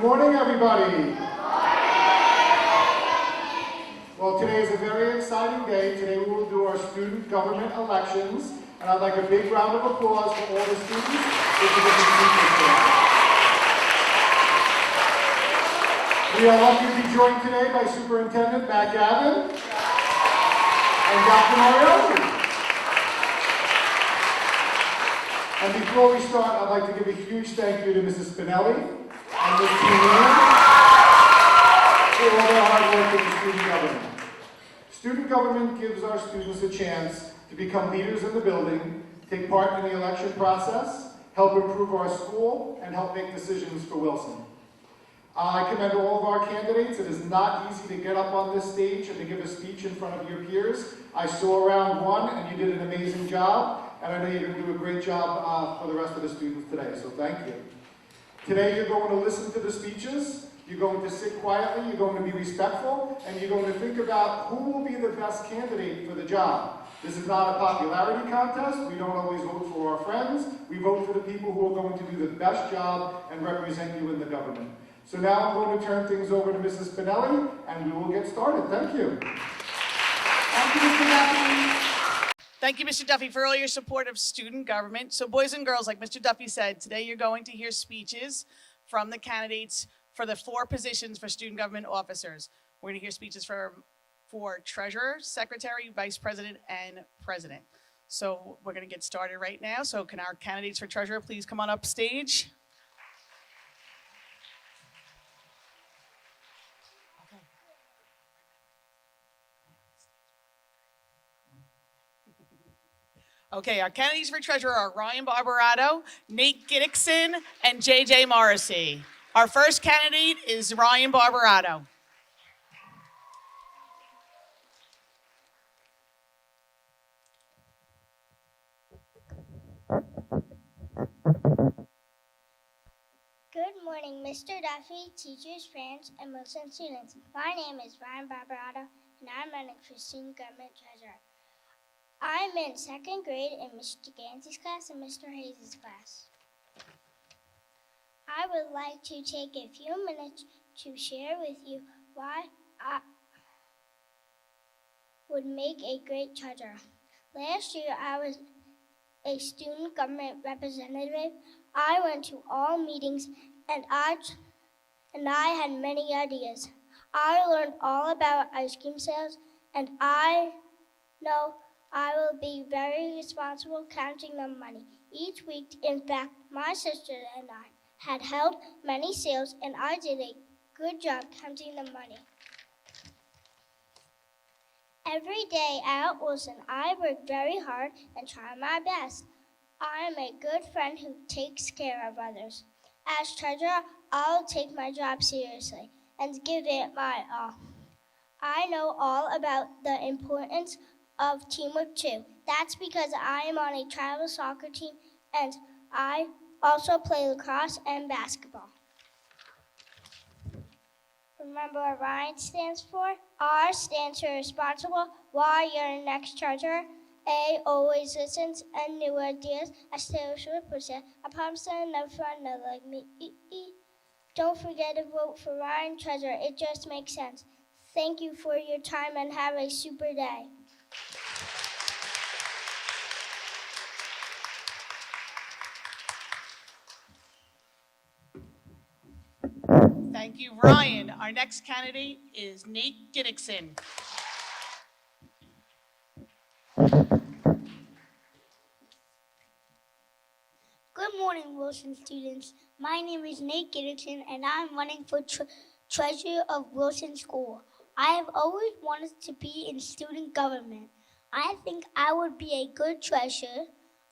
morning, everybody. Well, today is a very exciting day. Today we will do our student government elections, and I'd like a big round of applause for all the students. We are lucky to be joined today by Superintendent Matt Gavin and Dr. Mariotti. And before we start, I'd like to give a huge thank you to Mrs. Spinelli and Ms. Keelan for all their hard work in the student government. Student government gives our students a chance to become leaders in the building, take part in the election process, help improve our school, and help make decisions for Wilson. I commend all of our candidates. It is not easy to get up on this stage and to give a speech in front of your peers. I saw round one, and you did an amazing job. And I know you're going to do a great job for the rest of the students today, so thank you. Today you're going to listen to the speeches, you're going to sit quietly, you're going to be respectful, and you're going to think about who will be the best candidate for the job. This is not a popularity contest. We don't always vote for our friends. We vote for the people who are going to do the best job and represent you in the government. So now I'm going to turn things over to Mrs. Spinelli, and we will get started. Thank you. Thank you, Mr. Duffy. Thank you, Mr. Duffy, for all your support of student government. So boys and girls, like Mr. Duffy said, today you're going to hear speeches from the candidates for the 4 positions for student government officers. We're going to hear speeches for treasurer, secretary, vice president, and president. So we're going to get started right now. So can our candidates for treasurer please come on up stage? Okay, our candidates for treasurer are Ryan Barbarato, Nate Giddickson, and JJ Morrissey. Our first candidate is Ryan Barbarato. Good morning, Mr. Duffy, teachers, parents, and Wilson students. My name is Ryan Barbarato, and I'm running for student government treasurer. I'm in 2nd grade in Mr. Gansey's class and Mr. Hayes' class. I would like to take a few minutes to share with you why I would make a great treasurer. Last year, I was a student government representative. I went to all meetings and I had many ideas. I learned all about ice cream sales, and I know I will be very responsible counting the money each week. In fact, my sister and I had held many sales, and I did a good job counting the money. Every day at Wilson, I work very hard and try my best. I am a good friend who takes care of others. As treasurer, I'll take my job seriously and give it my all. I know all about the importance of teamwork too. That's because I am on a travel soccer team, and I also play lacrosse and basketball. Remember what Ryan stands for? R stands for responsible. Y, your next treasurer. A, always listens and new ideas. I stay with percent. I promise to never find another like me. Don't forget to vote for Ryan treasurer. It just makes sense. Thank you for your time and have a super day. Thank you, Ryan. Our next candidate is Nate Giddickson. Good morning, Wilson students. My name is Nate Giddickson, and I'm running for treasurer of Wilson School. I have always wanted to be in student government. I think I would be a good treasurer.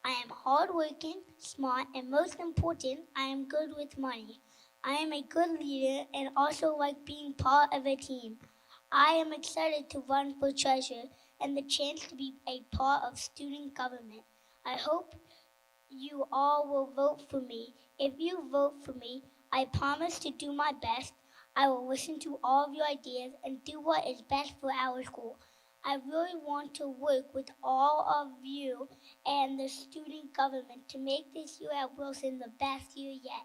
I am hardworking, smart, and most important, I am good with money. I am a good leader and also like being part of a team. I am excited to run for treasurer and the chance to be a part of student government. I hope you all will vote for me. If you vote for me, I promise to do my best. I will listen to all of your ideas and do what is best for our school. I really want to work with all of you and the student government to make this year at Wilson the best year yet.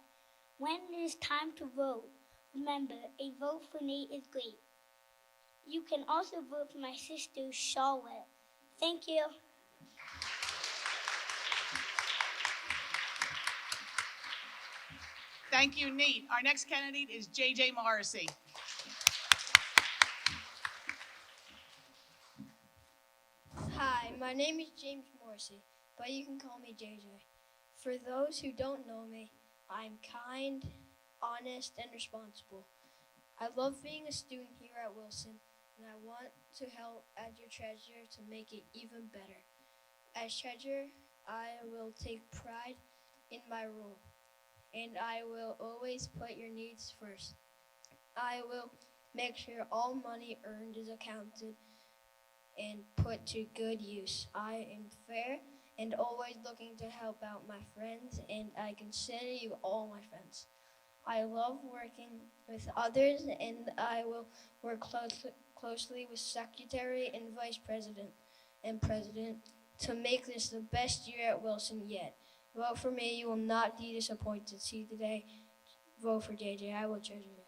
When it is time to vote, Remember, a vote for Nate is great. You can also vote for my sister, Charlotte. Thank you. Thank you, Nate. Our next candidate is JJ Morrissey. Hi, my name is James Morrissey, but you can call me JJ. For those who don't know me, I'm kind, honest, and responsible. I love being a student here at Wilson, and I want to help as your treasurer to make it even better. As treasurer, I will take pride in my role, and I will always put your needs first. I will make sure all money earned is accounted and put to good use. I am fair and always looking to help out my friends, and I consider you all my friends. I love working with others, and I will work closely with Secretary and Vice President and President to make this the best year at Wilson yet. Vote for me. You will not be disappointed. See today. Vote for JJ. I will treasure it.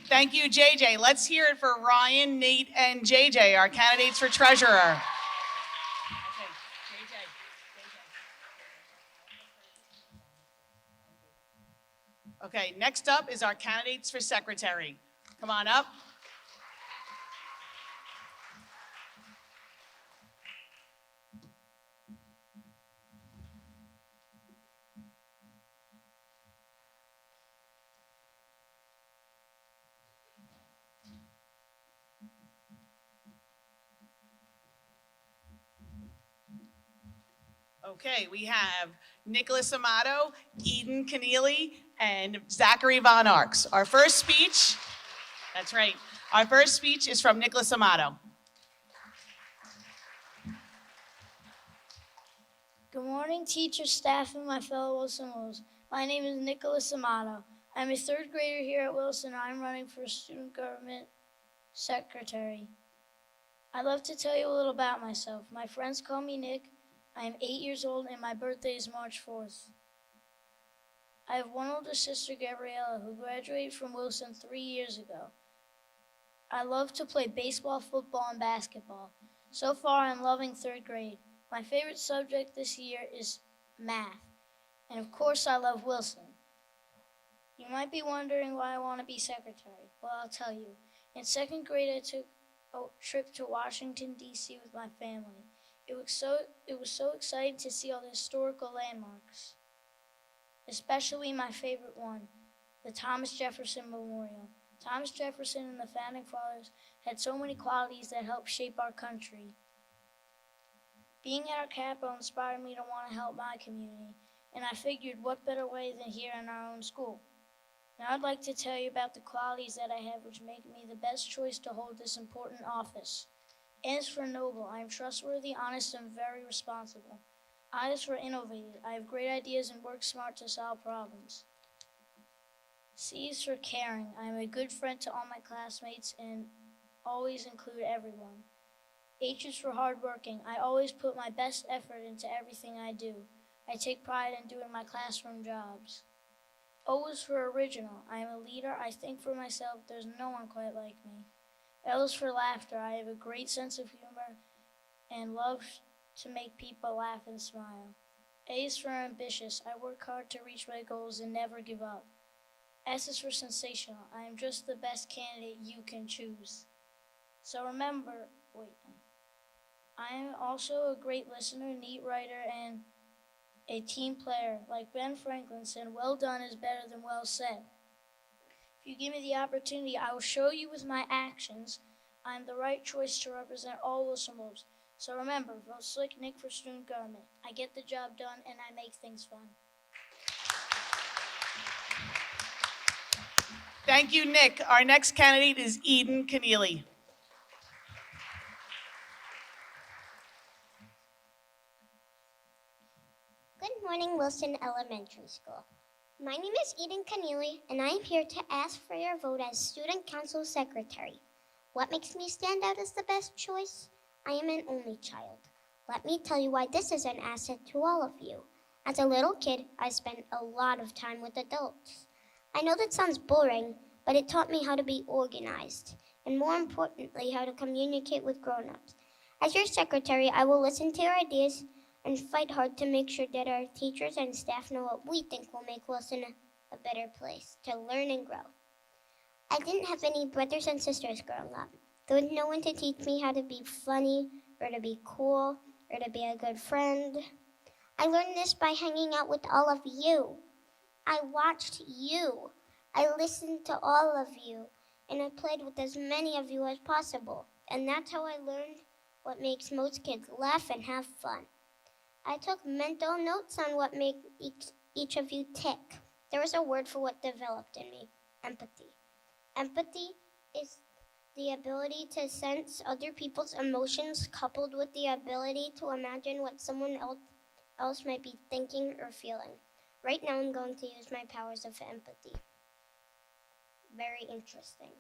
Thank you, JJ. Let's hear it for Ryan, Nate, and JJ, our candidates for treasurer. Okay, next up is our candidates for secretary. Come on up. Okay, we have Nicholas Amato, Eden Keneally, and Zachary Von Arks. Our first speech, that's right, our first speech is from Nicholas Amato. Good morning, teachers, staff, and my fellow Wilsoners. My name is Nicholas Amato. I'm a third grader here at Wilson, and I'm running for student government secretary. I'd love to tell you a little about myself. My friends call me Nick. I am 8 years old, and my birthday is March 4th. I have one older sister, Gabriella, who graduated from Wilson 3 years ago. I love to play baseball, football, and basketball. So far, I'm loving third grade. My favorite subject this year is math. And of course, I love Wilson. You might be wondering why I want to be secretary. Well, I'll tell you. In second grade, I took a trip to Washington, D.C. with my family. It was so exciting to see all the historical landmarks, especially my favorite one, the Thomas Jefferson Memorial. Thomas Jefferson and the Founding Fathers had so many qualities that helped shape our country. Being at our capital inspired me to want to help my community, and I figured what better way than here in our own school. Now I'd like to tell you about the qualities that I have which make me the best choice to hold this important office. N is for noble. I am trustworthy, honest, and very responsible. I is for innovative. I have great ideas and work smart to solve problems. C is for caring. I am a good friend to all my classmates and always include everyone. H is for hardworking. I always put my best effort into everything I do. I take pride in doing my classroom jobs. O is for original. I am a leader. I think for myself. There's no one quite like me. L is for laughter. I have a great sense of humor and love to make people laugh and smile. A is for ambitious. I work hard to reach my goals and never give up. S is for sensational. I am just the best candidate you can choose. So remember, I am also a great listener, neat writer, and a team player. Like Ben Franklin said, well done is better than well said. If you give me the opportunity, I will show you with my actions I am the right choice to represent all Wilson Wolves. So remember, vote Slick Nick for student government. I get the job done and I make things fun. Thank you, Nick. Our next candidate is Eden Keneally. Good morning, Wilson Elementary School. My name is Eden Keneally, and I am here to ask for your vote as Student Council Secretary. What makes me stand out as the best choice? I am an only child. Let me tell you why this is an asset to all of you. As a little kid, I spent a lot of time with adults. I know that sounds boring, but it taught me how to be organized, and more importantly, how to communicate with grown-ups. As your secretary, I will listen to your ideas and fight hard to make sure that our teachers and staff know what we think will make Wilson a better place to learn and grow. I didn't have any brothers and sisters growing up. There was no one to teach me how to be funny, or to be cool, or to be a good friend. I learned this by hanging out with all of you. I watched you. I listened to all of you, and I played with as many of you as possible. And that's how I learned what makes most kids laugh and have fun. I took mental notes on what made each of you tick. There was a word for what developed in me: empathy. Empathy is the ability to sense other people's emotions coupled with the ability to imagine what someone else might be thinking or feeling. Right now I'm going to use my powers of empathy. Very interesting.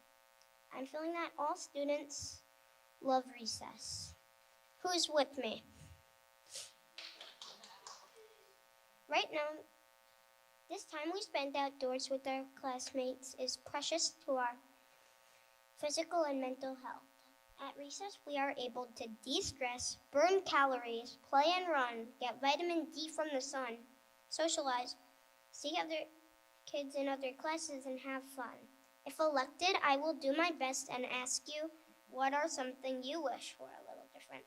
I'm feeling that all students love recess. Who's with me? Right now, this time we spend outdoors with our classmates is precious to our physical and mental health. At recess, we are able to de-stress, burn calories, play and run, get vitamin D from the sun, socialize, see other kids in other classes, and have fun. If elected, I will do my best and ask you, what are something you wish were a little different?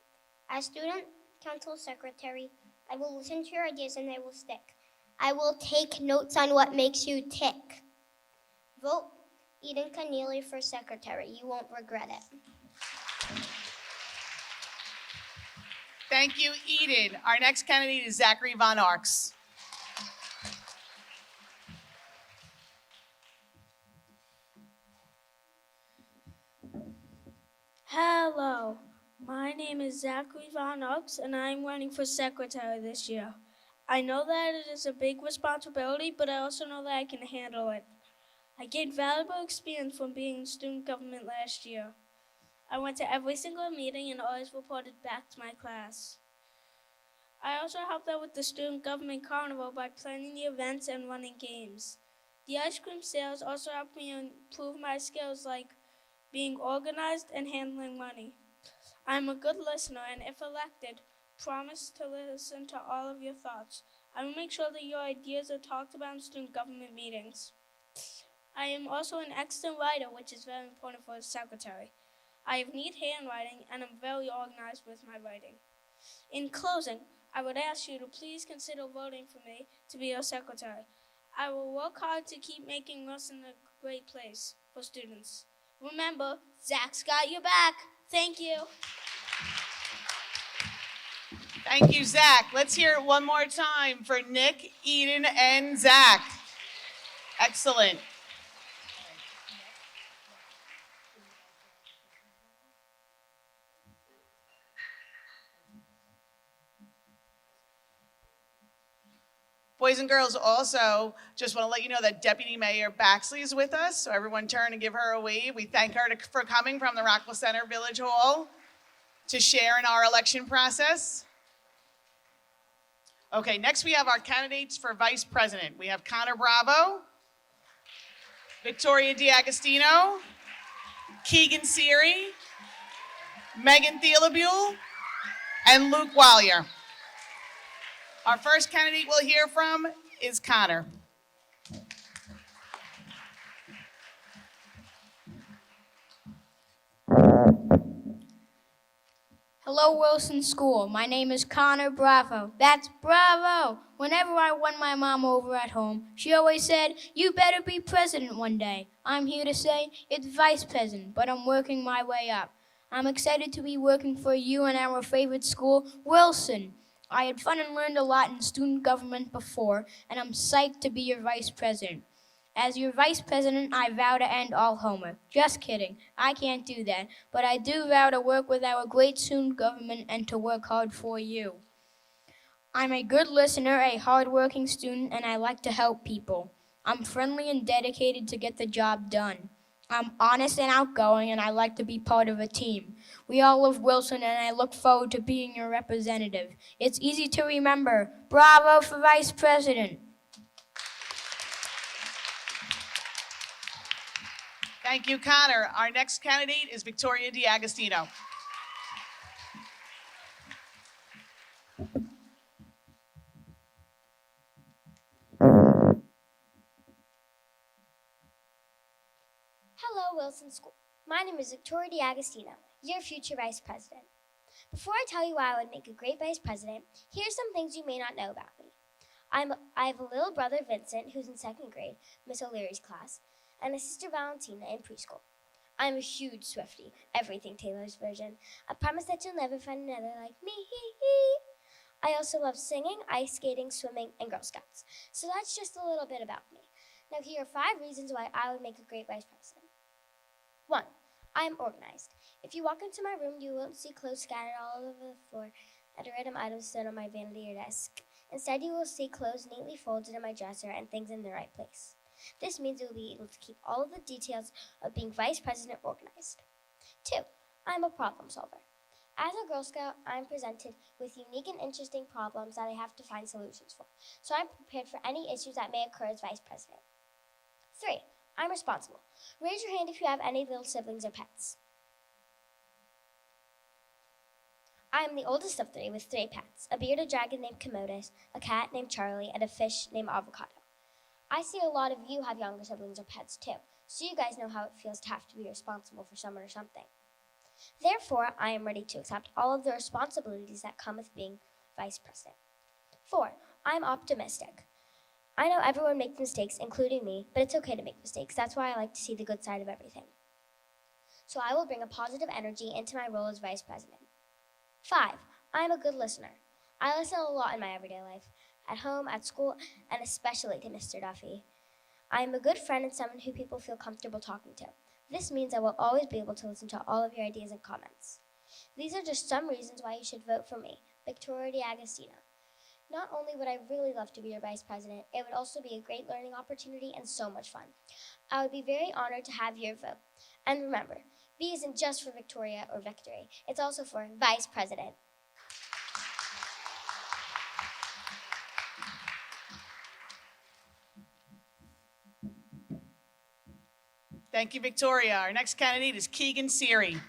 As student council secretary, I will listen to your ideas and they will stick. I will take notes on what makes you tick. Vote Eden Keneally for secretary. You won't regret it. Thank you, Eden. Our next candidate is Zachary Von Arx. Hello, my name is Zachary Von Arx, and I'm running for secretary this year. I know that it is a big responsibility, but I also know that I can handle it. I gained valuable experience from being in student government last year. I went to every single meeting and always reported back to my class. I also helped out with the student government carnival by planning the events and running games. The ice cream sales also helped me improve my skills like being organized and handling money. I'm a good listener, and if elected, promise to listen to all of your thoughts. I will make sure that your ideas are talked about in student government meetings. I am also an excellent writer, which is very important for a secretary. I have neat handwriting, and I'm very organized with my writing. In closing, I would ask you to please consider voting for me to be your secretary. I will work hard to keep making Wilson a great place for students. Remember, Zach's got your back. Thank you. Thank you, Zach. Let's hear it one more time for Nick, Eden, and Zach. Excellent. Boys and girls, also just want to let you know that Deputy Mayor Baxley is with us, so everyone turn and give her a wave. We thank her for coming from the Rockville Center Village Hall to share in our election process. Okay, next we have our candidates for Vice President. We have Connor Bravo, Victoria D'Agostino, Keegan Seary, Megan Thielabule, and Luke Wallier. Our first candidate we'll hear from is Connor. Hello, Wilson School. My name is Connor Bravo. That's Bravo! Whenever I won my mom over at home, she always said, "You better be president one day." I'm here to say it's vice president, but I'm working my way up. I'm excited to be working for you and our favorite school, Wilson. I had fun and learned a lot in student government before, and I'm psyched to be your vice president. As your vice president, I vow to end all homework. Just kidding, I can't do that, but I do vow to work with our great student government and to work hard for you. I'm a good listener, a hardworking student, and I like to help people. I'm friendly and dedicated to get the job done. I'm honest and outgoing, and I like to be part of a team. We all love Wilson, and I look forward to being your representative. It's easy to remember. Bravo for Vice President. Thank you, Connor. Our next candidate is Victoria D'Agostino. Hello, Wilson School. My name is Victoria D'Agostino, your future Vice President. Before I tell you why I would make a great Vice President, here's some things you may not know about me. I have a little brother, Vincent, who's in 2nd grade, Miss O'Leary's class, and a sister, Valentina, in preschool. I'm a huge Swiftie, everything Taylor's version. I promise that you'll never find another like me. I also love singing, ice skating, swimming, and Girl Scouts. So that's just a little bit about me. Now here are 5 reasons why I would make a great Vice President. 1. I am organized. If you walk into my room, you won't see clothes scattered all over the floor and random items stored on my vanity or desk. Instead, you will see clothes neatly folded in my dresser and things in the right place. This means you will be able to keep all of the details of being Vice President organized. 2. I am a problem solver. As a Girl Scout, I am presented with unique and interesting problems that I have to find solutions for, so I'm prepared for any issues that may occur as Vice President. 3. I'm responsible. Raise your hand if you have any little siblings or pets. I am the oldest of 3 with 3 pets, a bearded dragon named Commodus, a cat named Charlie, and a fish named Avocado. I see a lot of you have younger siblings or pets too, so you guys know how it feels to have to be responsible for someone or something. Therefore, I am ready to accept all of the responsibilities that come with being Vice President. 4. I'm optimistic. I know everyone makes mistakes, including me, but it's okay to make mistakes. That's why I like to see the good side of everything. So I will bring a positive energy into my role as Vice President. 5. I'm a good listener. I listen a lot in my everyday life, at home, at school, and especially to Mr. Duffy. I am a good friend and someone who people feel comfortable talking to. This means I will always be able to listen to all of your ideas and comments. These are just some reasons why you should vote for me, Victoria D'Agostino. Not only would I really love to be your Vice President, it would also be a great learning opportunity and so much fun. I would be very honored to have your vote. And remember, V isn't just for Victoria or victory. It's also for Vice President. Thank you, Victoria. Our next candidate is Keegan Seary.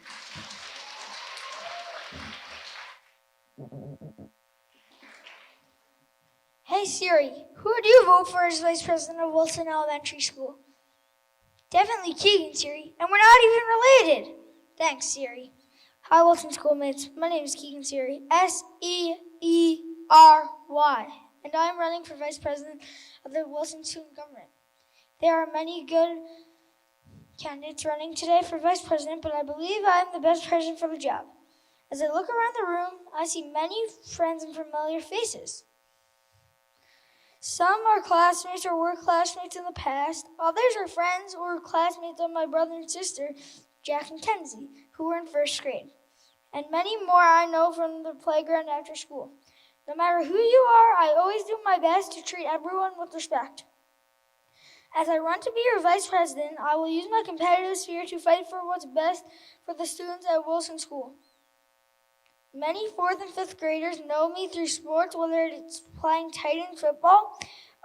Hey Siri, who would you vote for as Vice President of Wilson Elementary School? Definitely Keegan, Siri, and we're not even related. Thanks, Siri. Hi, Wilson schoolmates. My name is Keegan Seary, Seery, and I'm running for Vice President of the Wilson Student Government. There are many good candidates running today for Vice President, but I believe I'm the best person for the job. As I look around the room, I see many friends and familiar faces. Some are classmates or were classmates in the past. Others are friends or classmates of my brother and sister, Jack and Kenzie, who were in 1st grade. And many more I know from the playground after school. No matter who you are, I always do my best to treat everyone with respect. As I run to be your Vice President, I will use my competitive spirit to fight for what's best for the students at Wilson School. Many 4th and 5th graders know me through sports, whether it's playing tight end football,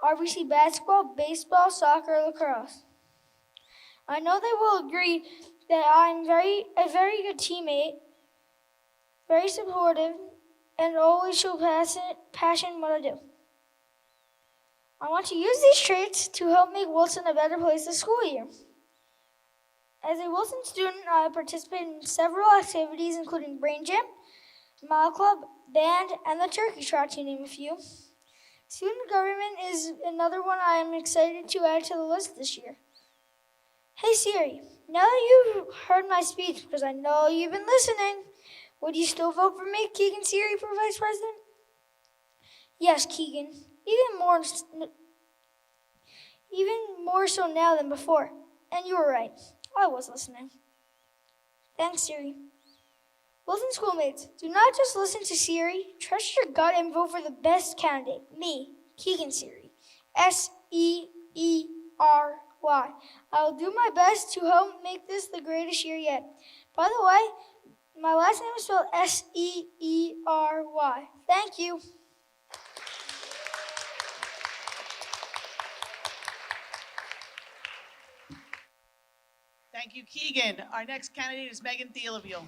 RBC basketball, baseball, soccer, or lacrosse. I know they will agree that I'm a very good teammate, very supportive, and always show passion in what I do. I want to use these traits to help make Wilson a better place this school year. As a Wilson student, I participate in several activities, including Brain Gym, Mile Club, Band, and the Turkey Trot, to name a few. Student government is another one I am excited to add to the list this year. Hey Siri, now that you've heard my speech, because I know you've been listening, would you still vote for me, Keegan Seary, for Vice President? Yes, Keegan, even more so now than before. And you were right, I was listening. Thanks, Siri. Wilson schoolmates, do not just listen to Siri. Trust your gut and vote for the best candidate, me, Keegan Seary, Seery. I will do my best to help make this the greatest year yet. By the way, my last name is spelled Seery. Thank you. Thank you, Keegan. Our next candidate is Megan Thieleville.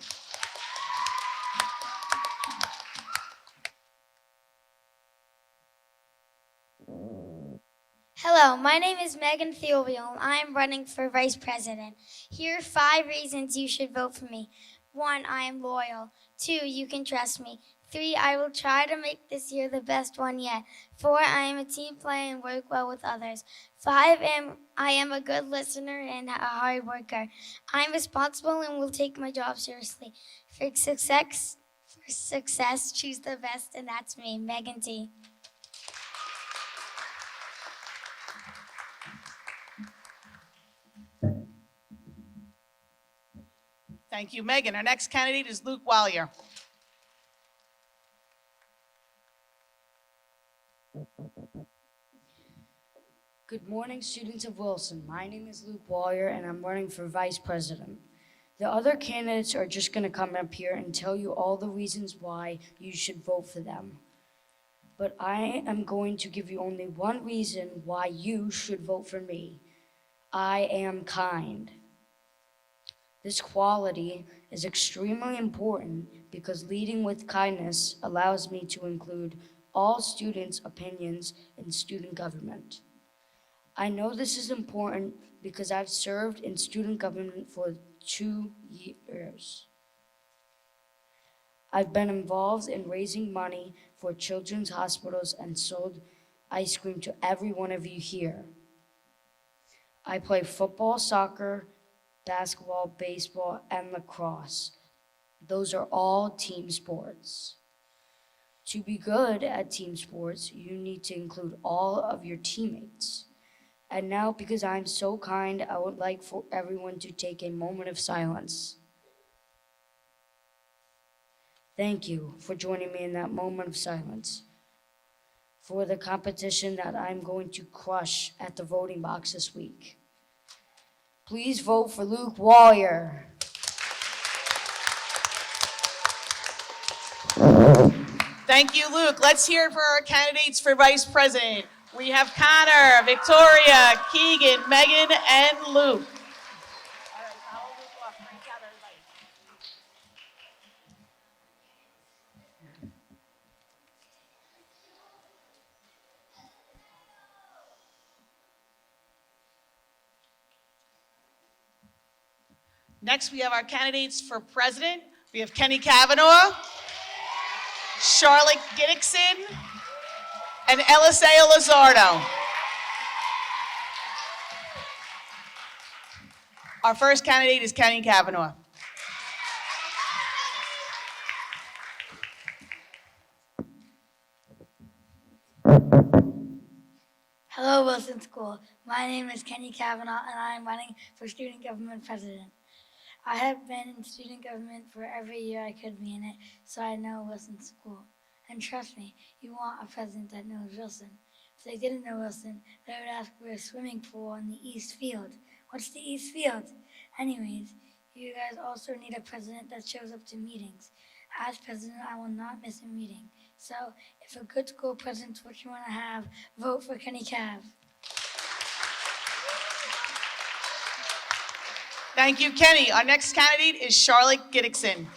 Hello, my name is Megan Thieleville. I'm running for Vice President. Here are 5 reasons you should vote for me. 1, I am loyal. 2, you can trust me. 3, I will try to make this year the best one yet. 4, I am a team player and work well with others. 5, I am a good listener and a hard worker. I'm responsible and will take my job seriously. For success, choose the best, and that's me, Megan T. Thank you, Megan. Our next candidate is Luke Wallier. Good morning, students of Wilson. My name is Luke Wallier, and I'm running for Vice President. The other candidates are just going to come up here and tell you all the reasons why you should vote for them. But I am going to give you only one reason why you should vote for me. I am kind. This quality is extremely important because leading with kindness allows me to include all students' opinions in student government. I know this is important because I've served in student government for 2 years. I've been involved in raising money for children's hospitals and sold ice cream to every one of you here. I play football, soccer, basketball, baseball, and lacrosse. Those are all team sports. To be good at team sports, you need to include all of your teammates. And now, because I'm so kind, I would like for everyone to take a moment of silence. Thank you for joining me in that moment of silence for the competition that I'm going to crush at the voting box this week. Please vote for Luke Wallier. Thank you, Luke. Let's hear it for our candidates for Vice President. We have Connor, Victoria, Keegan, Megan, and Luke. Next, we have our candidates for President. We have Kenny Kavanaugh, Charlotte Giddickson, and Eliseo Lizardo. Our first candidate is Kenny Kavanaugh. Hello, Wilson School. My name is Kenny Kavanaugh, and I am running for Student Government President. I have been in student government for every year I could be in it, so I know Wilson School. And trust me, you want a president that knows Wilson. If they didn't know Wilson, they would ask for a swimming pool in the East Field. What's the East Field? Anyways, you guys also need a president that shows up to meetings. As president, I will not miss a meeting. So, if a good school president's what you want to have, vote for Kenny Cav. Thank you, Kenny. Our next candidate is Charlotte Giddickson.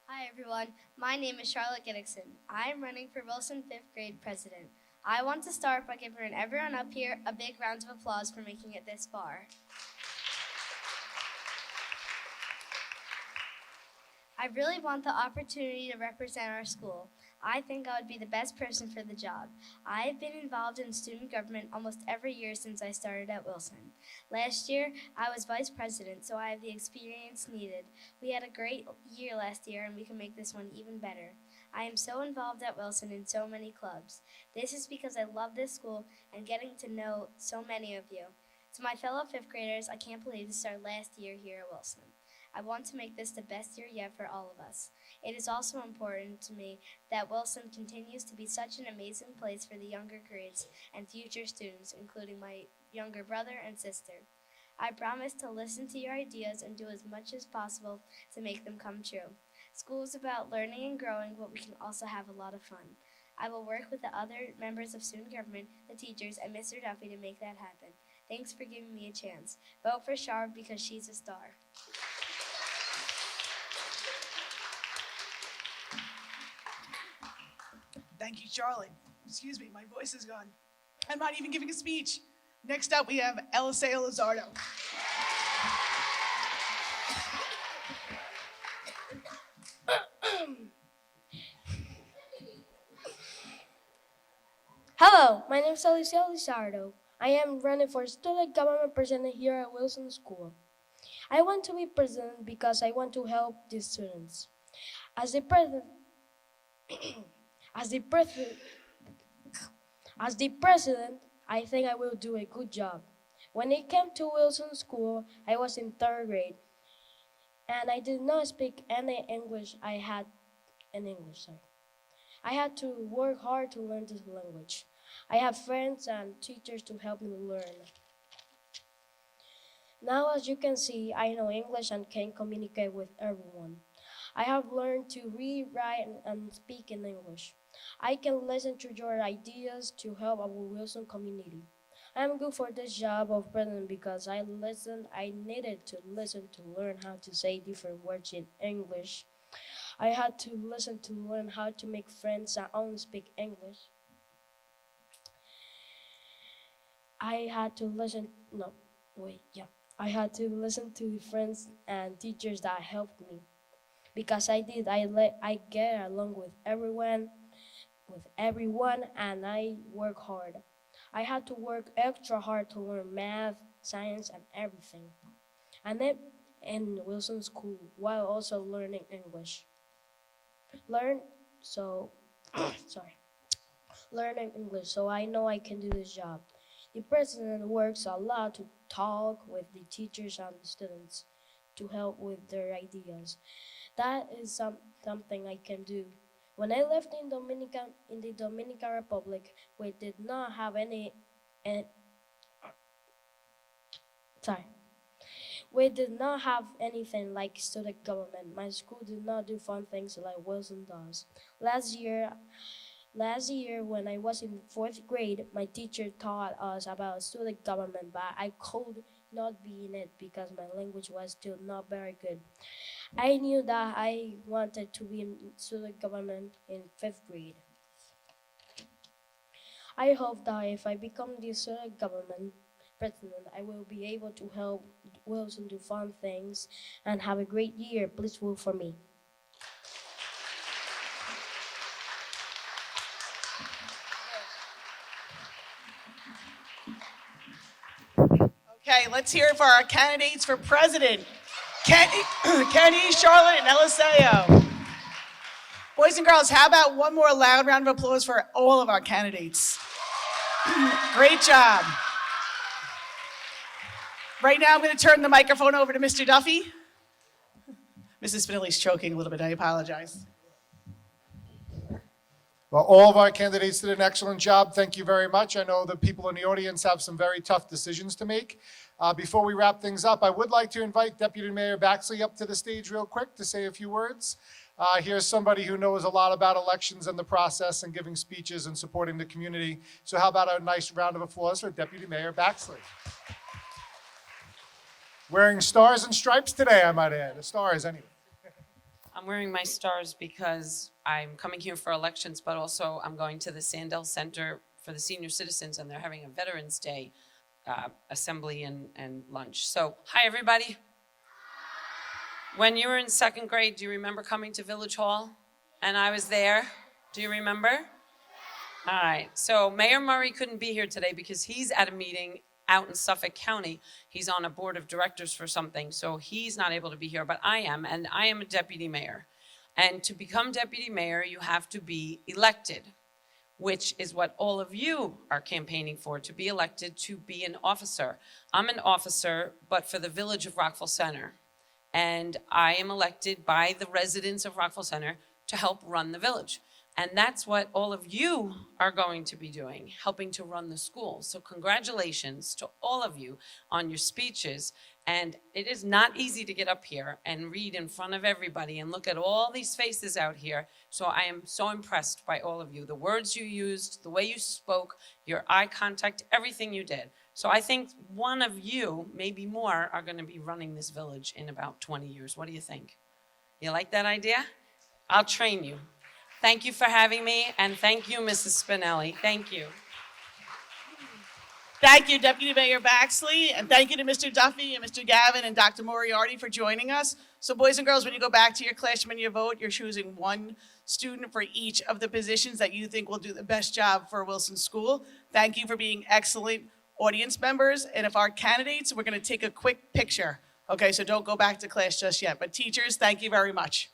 Hi, everyone. My name is Charlotte Giddickson. I am running for Wilson 5th grade president. I want to start by giving everyone up here a big round of applause for making it this far. I really want the opportunity to represent our school. I think I would be the best person for the job. I have been involved in student government almost every year since I started at Wilson. Last year, I was vice president, so I have the experience needed. We had a great year last year, and we can make this one even better. I am so involved at Wilson in so many clubs. This is because I love this school and getting to know so many of you. To my fellow 5th graders, I can't believe this is our last year here at Wilson. I want to make this the best year yet for all of us. It is also important to me that Wilson continues to be such an amazing place for the younger grades and future students, including my younger brother and sister. I promise to listen to your ideas and do as much as possible to make them come true. School is about learning and growing, but we can also have a lot of fun. I will work with the other members of student government, the teachers, and Mr. Duffy to make that happen. Thanks for giving me a chance. Vote for Sharp because she's a star. Thank you, Charlotte. Excuse me, my voice is gone. I'm not even giving a speech. Next up, we have Eliseo Lizardo. Hello, my name is Eliseo Lizardo. I am running for student government president here at Wilson School. I want to be president because I want to help the students. As the president, I think I will do a good job. When I came to Wilson School, I was in 3rd grade, and I did not speak any English. I had to work hard to learn this language. I have friends and teachers to help me learn. Now, as you can see, I know English and can communicate with everyone. I have learned to read, write, and speak in English. I can listen to your ideas to help our Wilson community. I am good for this job of president because I needed to listen to learn how to say different words in English. I had to listen to learn how to make friends that only speak English. I had to listen to friends and teachers that helped me. Because I get along with everyone, and I work hard. I had to work extra hard to learn math, science, and everything. And then in Wilson School while also learning English. Learning English, so I know I can do this job. The president works a lot to talk with the teachers and the students to help with their ideas. That is something I can do. When I left in the Dominican Republic, we did not have anything like student government. My school did not do fun things like Wilson does. Last year, when I was in 4th grade, my teacher taught us about student government, but I could not be in it because my language was still not very good. I knew that I wanted to be in student government in 5th grade. I hope that if I become the student government president, I will be able to help Wilson do fun things and have a great year. Please vote for me. Okay, let's hear it for our candidates for president. Kenny, Charlotte, and Eliseo. Boys and girls, how about one more loud round of applause for all of our candidates? Great job. Right now, I'm going to turn the microphone over to Mr. Duffy. Mrs. Spinelli's choking a little bit. I apologize. Well, all of our candidates did an excellent job. Thank you very much. I know the people in the audience have some very tough decisions to make. Before we wrap things up, I would like to invite Deputy Mayor Baxley up to the stage real quick to say a few words. Here's somebody who knows a lot about elections and the process and giving speeches and supporting the community. So how about a nice round of applause for Deputy Mayor Baxley? Wearing stars and stripes today, I might add. The stars, anyway. I'm wearing my stars because I'm coming here for elections, but also I'm going to the Sandell Center for the senior citizens, and they're having a Veterans Day assembly and lunch. So, hi, everybody. When you were in 2nd grade, do you remember coming to Village Hall? And I was there. Do you remember? All right. So Mayor Murray couldn't be here today because he's at a meeting out in Suffolk County. He's on a board of directors for something, so he's not able to be here, but I am, and I am a deputy mayor. And to become deputy mayor, you have to be elected, which is what all of you are campaigning for, to be elected to be an officer. I'm an officer, but for the Village of Rockville Center. and I am elected by the residents of Rockville Center to help run the village. And that's what all of you are going to be doing, helping to run the school. So congratulations to all of you on your speeches. And it is not easy to get up here and read in front of everybody and look at all these faces out here. So I am so impressed by all of you, the words you used, the way you spoke, your eye contact, everything you did. So I think one of you, maybe more, are going to be running this village in about 20 years. What do you think? You like that idea? I'll train you. Thank you for having me, and thank you, Mrs. Spinelli. Thank you. Thank you, Deputy Mayor Baxley, and thank you to Mr. Duffy and Mr. Gavin and Dr. Moriarty for joining us. So boys and girls, when you go back to your classroom and your vote, you're choosing one student for each of the positions that you think will do the best job for Wilson School. Thank you for being excellent audience members. And if our candidates, we're going to take a quick picture. Okay, so don't go back to class just yet. But teachers, thank you very much.